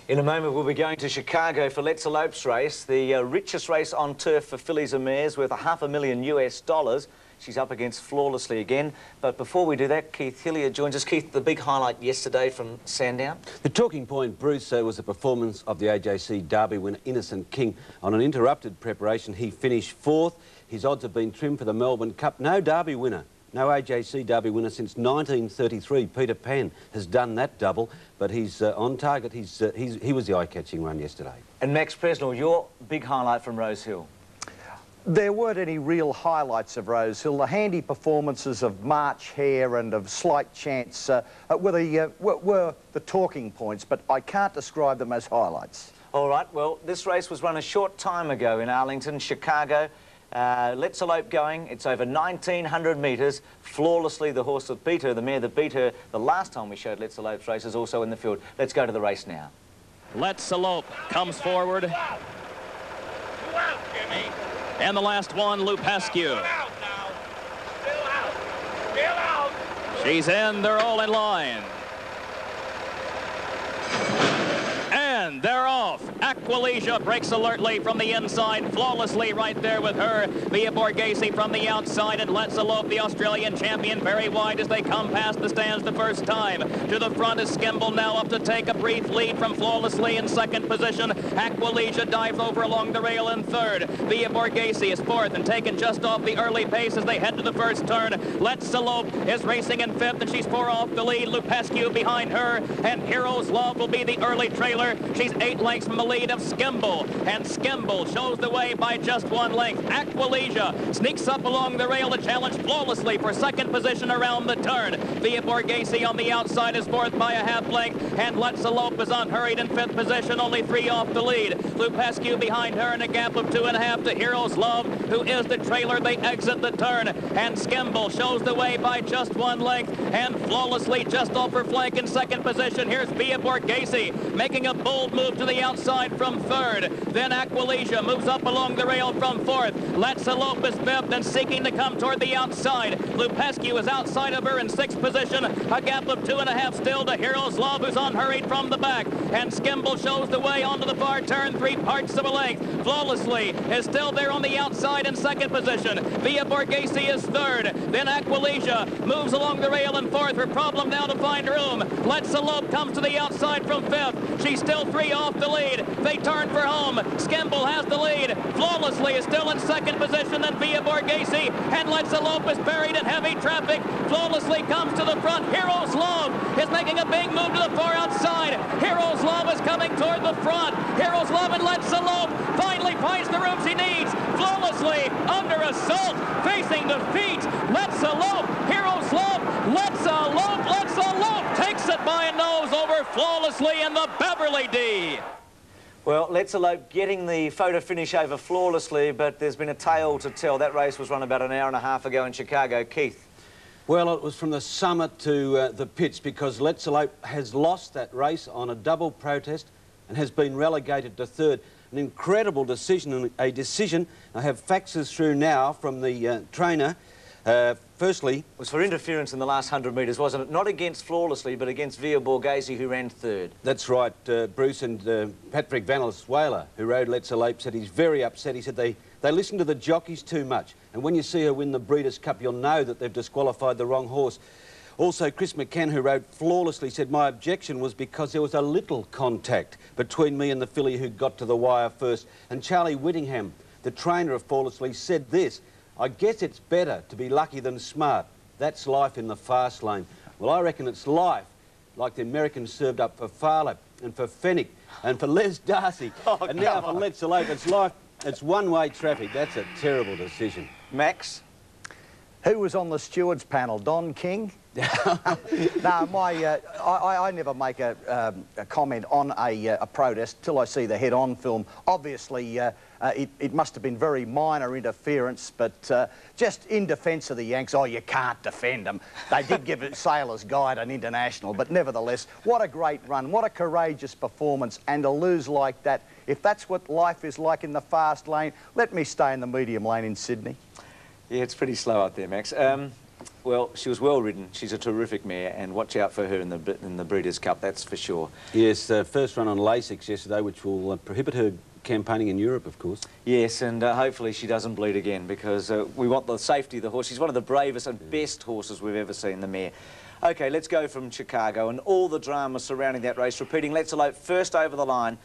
In a moment, we'll be going to Chicago for Let's Elope's race, the richest race on turf for fillies and mares, worth $500,000 US. She's up against Flawlessly again. But before we do that, Keith Hillier joins us. Keith, the big highlight yesterday from Sandown? The talking point, Bruce, was the performance of the AJC Derby winner Innocent King. On an interrupted preparation, he finished fourth. His odds have been trimmed for the Melbourne Cup. No Derby winner. No AJC Derby winner since 1933. Peter Pan has done that double, but he's on target. He was the eye-catching run yesterday. And Max Presnell, your big highlight from Rose Hill? There weren't any real highlights of Rose Hill. The handy performances of March Hare and of Slight Chance were the talking points, but I can't describe them as highlights. All right, well, this race was run a short time ago in Arlington, Chicago. Let's Elope going. It's over 1,900 metres. Flawlessly, the horse that beat her, the mare that beat her the last time we showed Let's Elope's race, is also in the field. Let's go to the race now. Let's Elope comes forward. And the last one, Lupescu. She's in, they're all in line. And they're off. Aqualesia breaks alertly from the inside, Flawlessly right there with her. Via Borghese from the outside, and Let's Elope, the Australian champion, very wide as they come past the stands the first time. To the front is Skimble, now up to take a brief lead from Flawlessly in second position. Aqualesia dives over along the rail in third. Via Borghese is fourth and taken just off the early pace as they head to the first turn. Let's Elope is racing in fifth, and she's 4 off the lead. Lupescu behind her, and Hero's Love will be the early trailer. She's 8 lengths from the lead of Skimble, and Skimble shows the way by just 1 length. Aqualesia sneaks up along the rail to challenge Flawlessly for second position around the turn. Via Borghese on the outside is fourth by a half length, and Let's Elope is unhurried in 5th position, only 3 off the lead. Lupescu behind her in a gap of 2.5 to Hero's Love, who is the trailer. They exit the turn, and Skimble shows the way by just 1 length, and Flawlessly just off her flank in second position. Here's Via Borghese making a bold move to the outside from third. Then Aqualesia moves up along the rail from fourth. Let's Elope is fifth and seeking to come toward the outside. Lupescu is outside of her in 6th position. A gap of 2.5 still to Hero's Love, who's unhurried from the back. And Skimble shows the way onto the far turn, 3 parts of a length. Flawlessly is still there on the outside in 2nd position. Via Borghese is third. Then Aqualesia moves along the rail in fourth. Her problem now to find room. Let's Elope comes to the outside from 5th. She's still 3 off the lead. They turn for home. Skimble has the lead. Flawlessly is still in 2nd position, then Via Borghese, and Let's Elope is buried in heavy traffic. Flawlessly comes to the front. Hero's Love is making a big move to the far outside. Hero's Love is coming toward the front. Hero's Love and Let's Elope finally finds the room she needs. Flawlessly under assault, facing defeat. Let's Elope, Hero's Love, Let's Elope, Let's Elope takes it by a nose over Flawlessly in the Beverly D. Well, Let's Elope getting the photo finish over Flawlessly, but there's been a tale to tell. That race was run about an hour and a half ago in Chicago. Keith? Well, it was from the summit to the pits, because Let's Elope has lost that race on a double protest and has been relegated to third. An incredible decision, and a decision I have faxes through now from the trainer. Firstly, it was for interference in the last 100 metres, wasn't it? Not against Flawlessly, but against Via Borghese, who ran third. That's right, Bruce, and Patrick Van Osweiler, who rode Let's Elope, said he's very upset. He said they listen to the jockeys too much, and when you see her win the Breeders' Cup, you'll know that they've disqualified the wrong horse. Also, Chris McCann, who rode Flawlessly, said my objection was because there was a little contact between me and the filly who got to the wire first. And Charlie Whittingham, the trainer of Flawlessly, said this: I guess it's better to be lucky than smart. That's life in the fast lane. Well, I reckon it's life, like the Americans served up for Farlap and for Fenwick and for Les Darcy. And now for Let's Elope, it's life. It's one-way traffic. That's a terrible decision. Max? Who was on the stewards panel? Don King? No, I never make a comment on a protest till I see the head-on film. Obviously, it must have been very minor interference, but just in defence of the Yanks, oh, you can't defend them. They did give it Sailor's Guide an international, but nevertheless, what a great run, what a courageous performance, and to lose like that. If that's what life is like in the fast lane, let me stay in the medium lane in Sydney. Yeah, it's pretty slow out there, Max. Well, she was well ridden. She's a terrific mare, and watch out for her in the Breeders' Cup, that's for sure. Yes, first run on Lasix yesterday, which will prohibit her campaigning in Europe, of course. Yes, and hopefully she doesn't bleed again, because we want the safety of the horse. She's one of the bravest and best horses we've ever seen, the mare. OK, let's go from Chicago and all the drama surrounding that race. Repeating, Let's Elope first over the line.